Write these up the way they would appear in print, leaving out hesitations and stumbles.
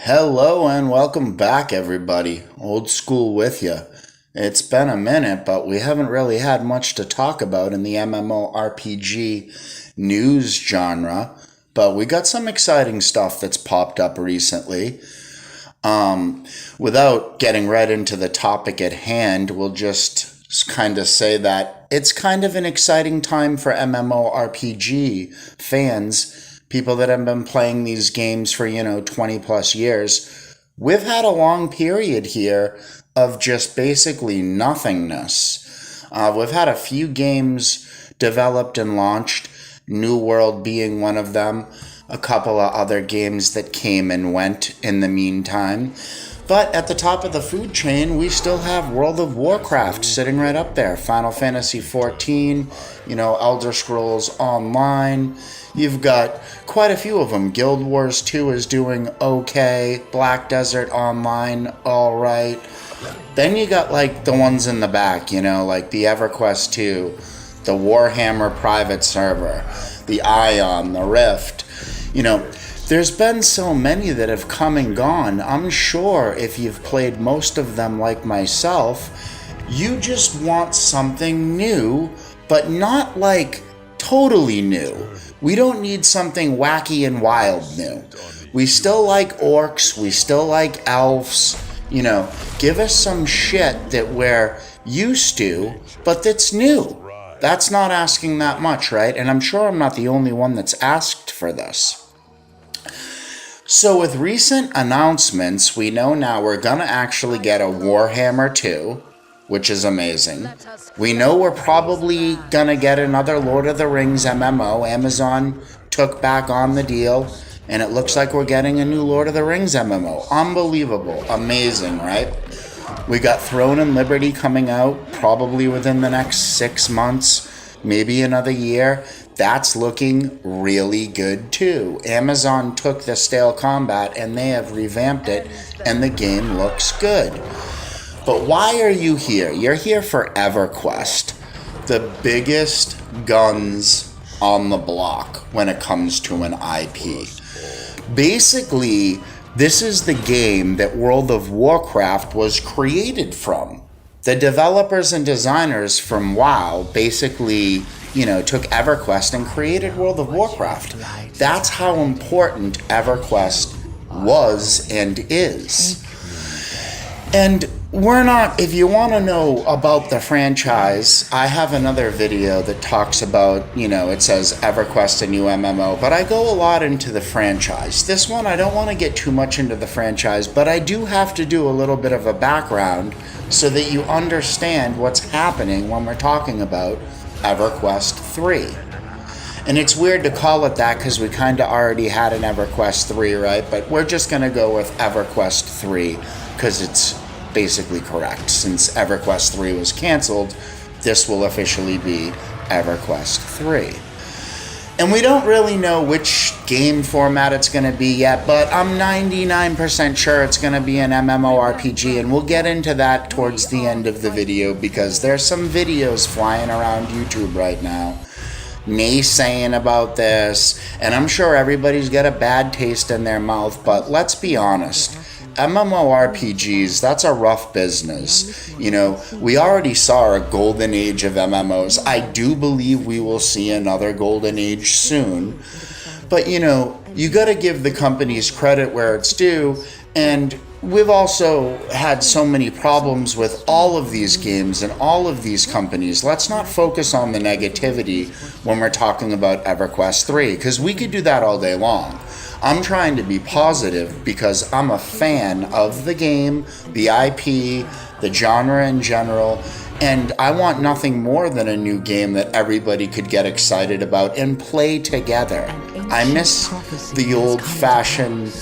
Hello and welcome back, everybody. Old school with you. It's been a minute, but we haven't really had much to talk about in the MMORPG news genre. But we got some exciting stuff that's popped up recently. Without getting right into the topic at hand, we'll just kind of say that it's kind of an exciting time for MMORPG fans, people that have been playing these games for, 20 plus years. We've had a long period here of just basically nothingness. We've had a few games developed and launched, New World being one of them, a couple of other games that came and went in the meantime. But at the top of the food chain, we still have World of Warcraft sitting right up there. Final Fantasy XIV, Elder Scrolls Online. You've got quite a few of them. Guild Wars 2 is doing okay. Black Desert Online, all right. Then you got like the ones in the back, like the EverQuest 2, the Warhammer private server, the Ion, the Rift. There's been so many that have come and gone. I'm sure if you've played most of them like myself, you just want something new, but not like totally new. We don't need something wacky and wild new. We still like orcs, we still like elves. Give us some shit that we're used to, but that's new. That's not asking that much, right? And I'm sure I'm not the only one that's asked for this. So with recent announcements, we know now we're gonna actually get a Warhammer 2, which is amazing. We know we're probably gonna get another Lord of the Rings MMO. Amazon took back on the deal, and it looks like we're getting a new Lord of the Rings MMO. Unbelievable, amazing, right? We got Throne and Liberty coming out probably within the next 6 months, maybe another year. That's looking really good too. Amazon took the stale combat and they have revamped it, and the game looks good. But why are you here? You're here for EverQuest, the biggest guns on the block when it comes to an IP. Basically, this is the game that World of Warcraft was created from. The developers and designers from WoW basically, took EverQuest and created World of Warcraft. That's how important EverQuest was and is. And if you want to know about the franchise, I have another video that talks about, it says EverQuest, a new MMO, but I go a lot into the franchise. This one, I don't want to get too much into the franchise, but I do have to do a little bit of a background so that you understand what's happening when we're talking about EverQuest 3. And it's weird to call it that because we kind of already had an EverQuest 3, right? But we're just going to go with EverQuest 3 because it's basically correct. Since EverQuest 3 was canceled, this will officially be EverQuest 3. And we don't really know which game format it's going to be yet, but I'm 99% sure it's going to be an MMORPG, and we'll get into that towards the end of the video because there's some videos flying around YouTube right now naysaying about this, and I'm sure everybody's got a bad taste in their mouth, but let's be honest. MMORPGs, that's a rough business. We already saw a golden age of MMOs. I do believe we will see another golden age soon. But, you got to give the companies credit where it's due. And we've also had so many problems with all of these games and all of these companies. Let's not focus on the negativity when we're talking about EverQuest 3, because we could do that all day long. I'm trying to be positive because I'm a fan of the game, the IP, the genre in general, and I want nothing more than a new game that everybody could get excited about and play together. I miss the old-fashioned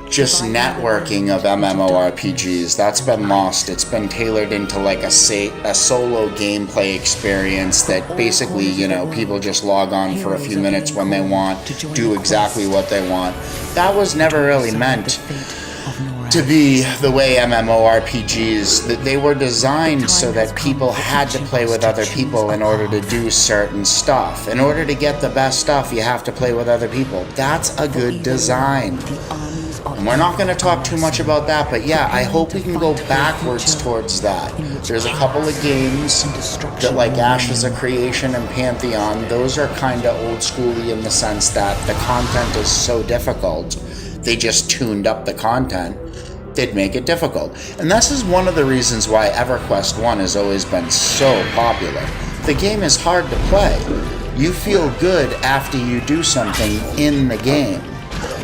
just networking of MMORPGs. That's been lost. It's been tailored into like a solo gameplay experience that basically, people just log on for a few minutes when they want, do exactly what they want. That was never really meant to be the way MMORPGs, that they were designed so that people had to play with other people in order to do certain stuff. In order to get the best stuff, you have to play with other people. That's a good design. And we're not going to talk too much about that, but yeah, I hope we can go backwards towards that. There's a couple of games that, like Ashes of Creation and Pantheon, those are kind of old schooly in the sense that the content is so difficult. They just tuned up the content. They'd make it difficult. And this is one of the reasons why EverQuest 1 has always been so popular. The game is hard to play. You feel good after you do something in the game.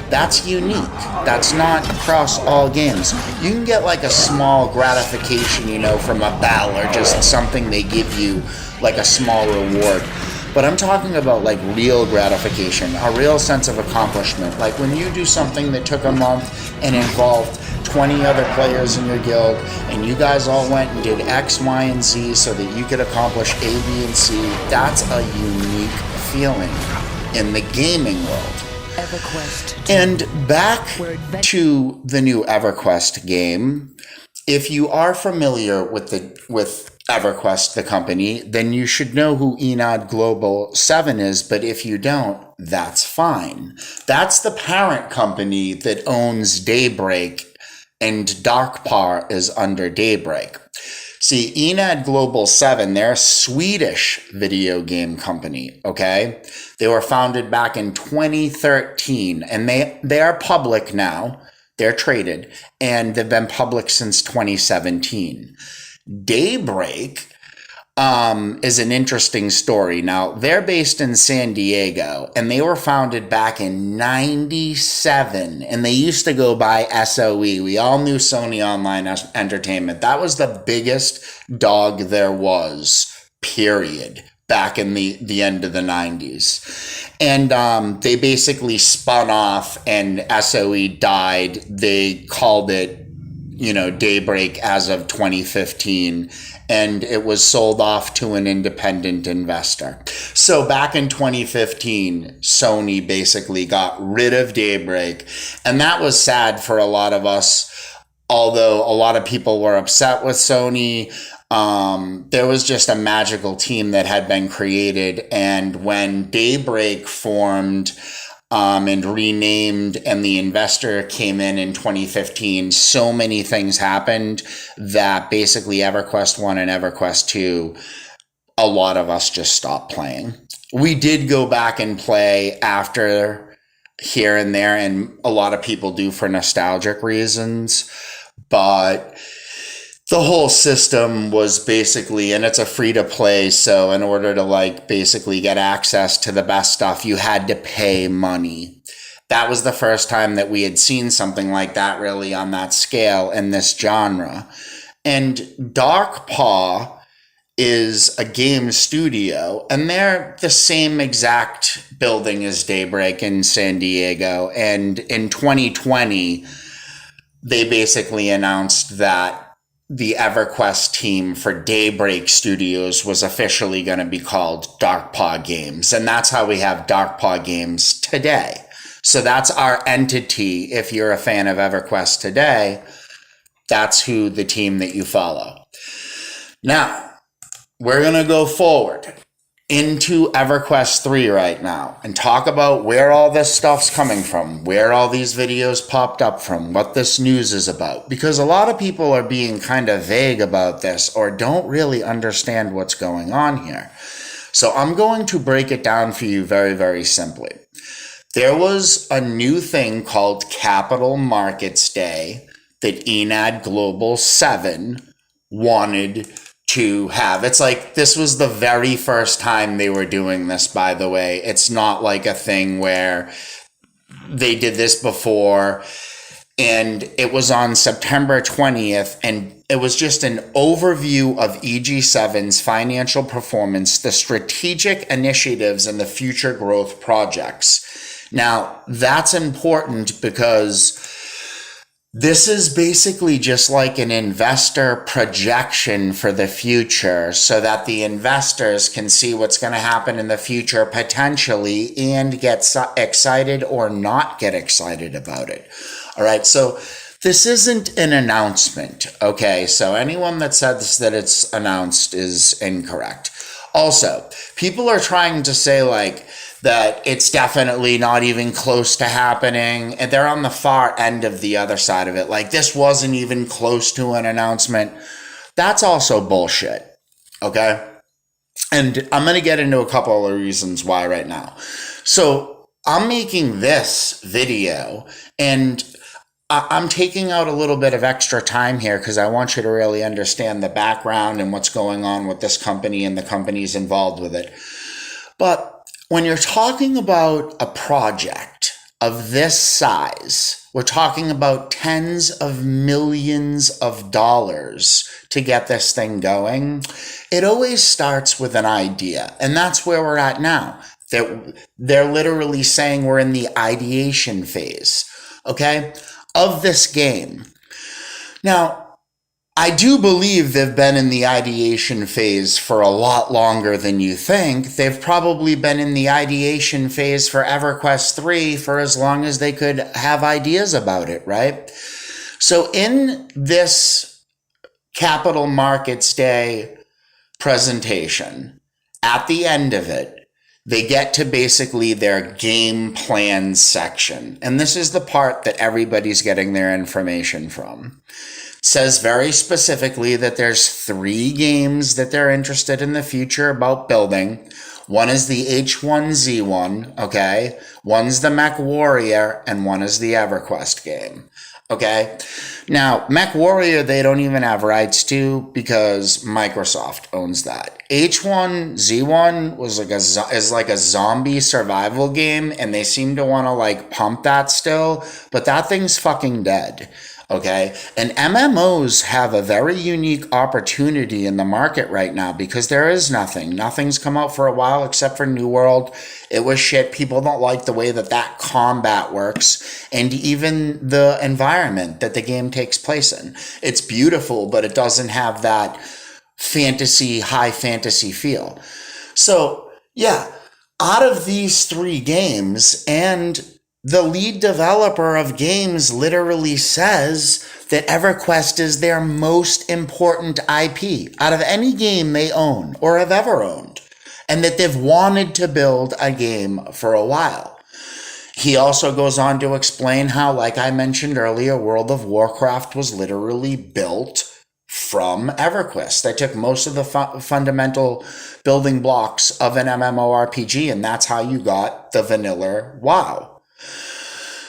That's unique. That's not across all games. You can get like a small gratification, from a bell or just something they give you, like a small reward. But I'm talking about like real gratification, a real sense of accomplishment. Like when you do something that took a month and involved 20 other players in your guild, and you guys all went and did X, Y, and Z so that you could accomplish A, B, and C. That's a unique feeling in the gaming world. And back to the new EverQuest game. If you are familiar with EverQuest, the company, then you should know who Enad Global 7 is, but if you don't, that's fine. That's the parent company that owns Daybreak, and Darkpaw is under Daybreak. See, Enad Global 7, they're a Swedish video game company, okay? They were founded back in 2013, and they are public now. They're traded, and they've been public since 2017. Daybreak is an interesting story. Now, they're based in San Diego, and they were founded back in 97, and they used to go by SOE. We all knew Sony Online Entertainment. That was the biggest dog there was, period, back in the end of the 90s. And they basically spun off, and SOE died. They called it, Daybreak as of 2015, and it was sold off to an independent investor. So back in 2015, Sony basically got rid of Daybreak, and that was sad for a lot of us, although a lot of people were upset with Sony. There was just a magical team that had been created, and when Daybreak formed and renamed, and the investor came in 2015, so many things happened that basically EverQuest 1 and EverQuest 2, a lot of us just stopped playing. We did go back and play after here and there, and a lot of people do for nostalgic reasons, but the whole system was basically, and it's a free to play, so in order to basically get access to the best stuff, you had to pay money. That was the first time that we had seen something like that really on that scale in this genre. And Darkpaw is a game studio, and they're the same exact building as Daybreak in San Diego. And in 2020, they basically announced that the EverQuest team for Daybreak Studios was officially going to be called Darkpaw Games. And that's how we have Darkpaw Games today. So that's our entity. If you're a fan of EverQuest today, that's who the team that you follow. Now, we're going to go forward into EverQuest 3 right now and talk about where all this stuff's coming from, where all these videos popped up from, what this news is about. Because a lot of people are being kind of vague about this or don't really understand what's going on here. So I'm going to break it down for you very, very simply. There was a new thing called Capital Markets Day that Enad Global 7 wanted to have. It's like, this was the very first time they were doing this, by the way. It's not like a thing where they did this before. And it was on September 20th, and it was just an overview of EG7's financial performance, the strategic initiatives, and the future growth projects. Now, that's important because this is basically just like an investor projection for the future so that the investors can see what's going to happen in the future potentially and get excited or not get excited about it. All right, so this isn't an announcement, okay? So anyone that says that it's announced is incorrect. Also, people are trying to say that it's definitely not even close to happening. And they're on the far end of the other side of it. Like, this wasn't even close to an announcement. That's also bullshit. Okay? And I'm going to get into a couple of reasons why right now. So I'm making this video, and I'm taking out a little bit of extra time here because I want you to really understand the background and what's going on with this company and the companies involved with it. But when you're talking about a project of this size, we're talking about tens of millions of dollars to get this thing going. It always starts with an idea, and that's where we're at now. They're literally saying we're in the ideation phase, okay, of this game. Now, I do believe they've been in the ideation phase for a lot longer than you think. They've probably been in the ideation phase for EverQuest 3 for as long as they could have ideas about it, right? So in this Capital Markets Day presentation, at the end of it, they get to basically their game plan section. And this is the part that everybody's getting their information from. It says very specifically that there's 3 games that they're interested in the future about building. One is the H1Z1, okay? One's the Mech Warrior, and one is the EverQuest game. Okay, now Mech Warrior they don't even have rights to because Microsoft owns that. H1Z1 is like a zombie survival game, and they seem to want to like pump that still, but that thing's fucking dead. Okay, and MMOs have a very unique opportunity in the market right now because there is nothing. Nothing's come out for a while except for New World. It was shit. People don't like the way that combat works, and even the environment that the game takes place in. It's beautiful, but it doesn't have that high fantasy feel. So, yeah, out of these 3 games, and the lead developer of games literally says that EverQuest is their most important IP out of any game they own or have ever owned, and that they've wanted to build a game for a while. He also goes on to explain how, like I mentioned earlier, World of Warcraft was literally built from EverQuest. They took most of the fundamental building blocks of an MMORPG, and that's how you got the vanilla WoW.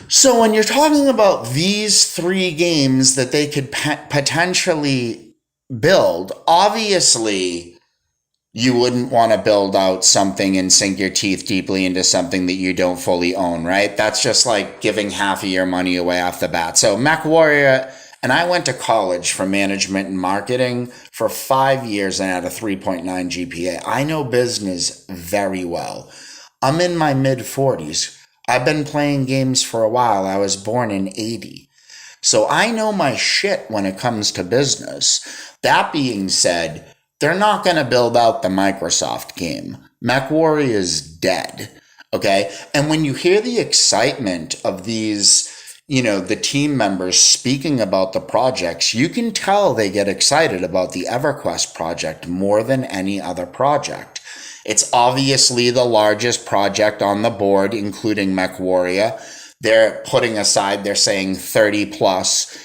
So when you're talking about these 3 games that they could potentially build, obviously you wouldn't want to build out something and sink your teeth deeply into something that you don't fully own, right? That's just like giving half of your money away off the bat. So Mech Warrior, and I went to college for management and marketing for 5 years and had a 3.9 GPA. I know business very well. I'm in my mid-40s. I've been playing games for a while. I was born in 80. So I know my shit when it comes to business. That being said, they're not going to build out the Microsoft game. Mech Warrior is dead. Okay? And when you hear the excitement of these, the team members speaking about the projects, you can tell they get excited about the EverQuest project more than any other project. It's obviously the largest project on the board, including Mech Warrior. They're putting aside, they're saying 30 plus,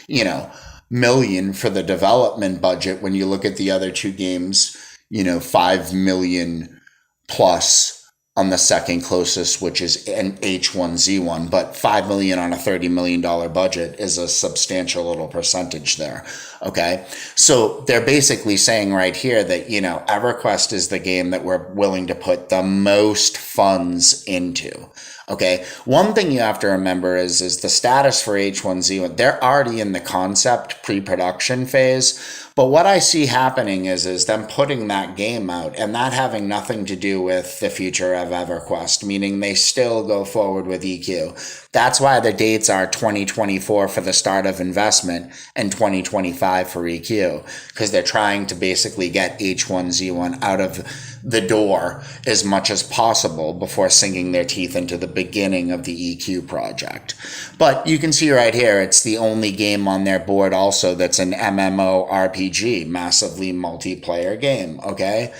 million for the development budget. When you look at the other 2 games, 5 million plus on the second closest, which is an H1Z1, but 5 million on a $30 million budget is a substantial little percentage there. Okay. So they're basically saying right here that, EverQuest is the game that we're willing to put the most funds into. Okay. One thing you have to remember is the status for H1Z1. They're already in the concept pre-production phase. But what I see happening is them putting that game out and that having nothing to do with the future of EverQuest, meaning they still go forward with EQ. That's why the dates are 2024 for the start of investment and 2025 for EQ, because they're trying to basically get H1Z1 out of the door as much as possible before sinking their teeth into the beginning of the EQ project. But you can see right here, it's the only game on their board also that's an MMORPG, massively multiplayer game, okay?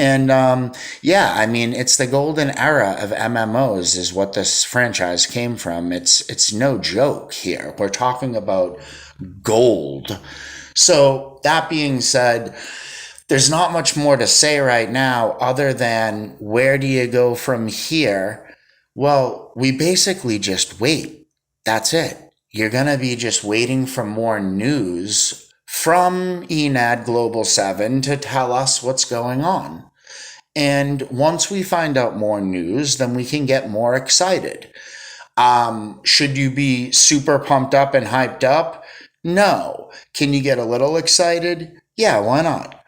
And yeah, I mean, it's the golden era of MMOs is what this franchise came from. It's no joke here. We're talking about gold. So that being said, there's not much more to say right now other than where do you go from here? Well, we basically just wait. That's it. You're going to be just waiting for more news from ENAD Global 7 to tell us what's going on. And once we find out more news, then we can get more excited. Should you be super pumped up and hyped up? No. Can you get a little excited? Yeah, why not?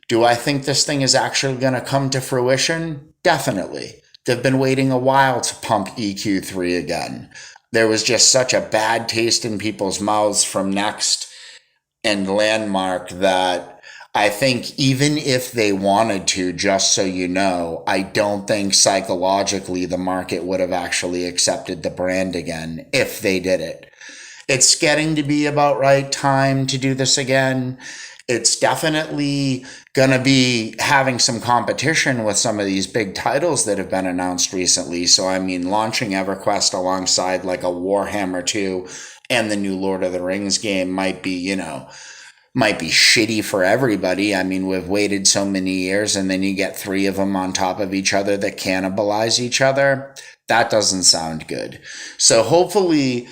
Do I think this thing is actually going to come to fruition? Definitely. They've been waiting a while to pump EQ3 again. There was just such a bad taste in people's mouths from Next and Landmark that I think even if they wanted to, just so you know, I don't think psychologically the market would have actually accepted the brand again if they did it. It's getting to be about right time to do this again. It's definitely going to be having some competition with some of these big titles that have been announced recently. So, I mean, launching EverQuest alongside like a Warhammer 2 and the new Lord of the Rings game might be, might be shitty for everybody. I mean, we've waited so many years and then you get three of them on top of each other that cannibalize each other. That doesn't sound good. So hopefully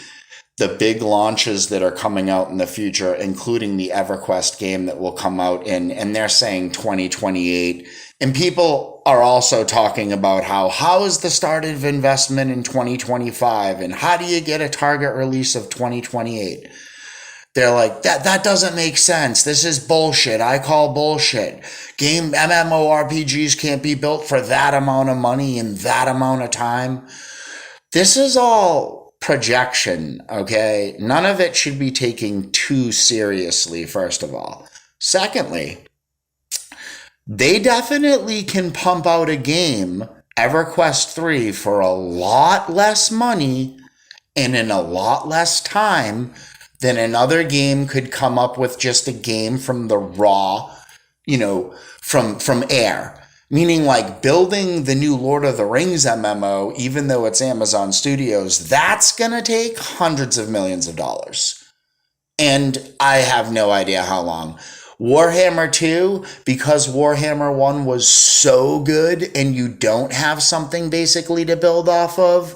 the big launches that are coming out in the future, including the EverQuest game that will come out and they're saying 2028. And people are also talking about how is the start of investment in 2025 and how do you get a target release of 2028? They're like, that doesn't make sense. This is bullshit. I call bullshit. Game MMORPGs can't be built for that amount of money in that amount of time. This is all projection, okay? None of it should be taken too seriously, first of all. Secondly, they definitely can pump out a game, EverQuest 3, for a lot less money and in a lot less time than another game could come up with just a game from the raw, from air. Meaning like building the new Lord of the Rings MMO, even though it's Amazon Studios, that's going to take hundreds of millions of dollars. And I have no idea how long. Warhammer 2, because Warhammer 1 was so good and you don't have something basically to build off of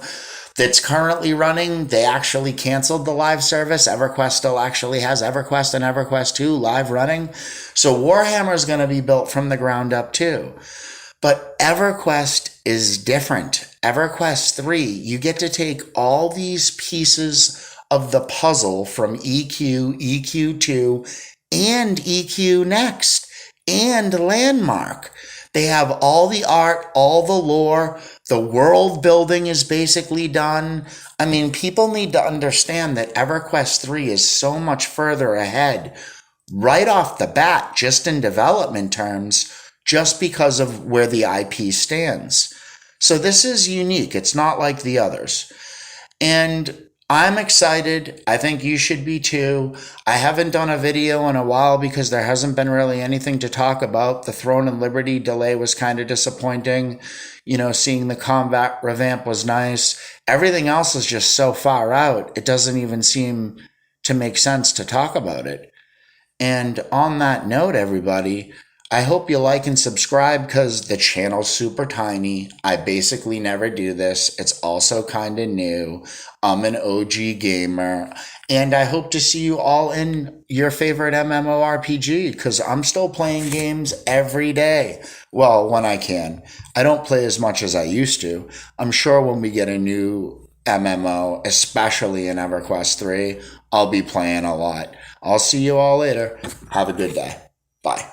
that's currently running, they actually canceled the live service. EverQuest still actually has EverQuest and EverQuest 2 live running. So Warhammer is going to be built from the ground up too. But EverQuest is different. EverQuest 3, you get to take all these pieces of the puzzle from EQ, EQ2, and EQ Next, and Landmark. They have all the art, all the lore. The world building is basically done. I mean, people need to understand that EverQuest 3 is so much further ahead right off the bat, just in development terms, just because of where the IP stands. So this is unique. It's not like the others. And I'm excited. I think you should be too. I haven't done a video in a while because there hasn't been really anything to talk about. The Throne and Liberty delay was kind of disappointing. Seeing the combat revamp was nice. Everything else is just so far out, it doesn't even seem to make sense to talk about it. And on that note, everybody, I hope you like and subscribe because the channel's super tiny. I basically never do this. It's also kind of new. I'm an OG gamer. And I hope to see you all in your favorite MMORPG because I'm still playing games every day. Well, when I can. I don't play as much as I used to. I'm sure when we get a new MMO, especially in EverQuest 3, I'll be playing a lot. I'll see you all later. Have a good day. Bye.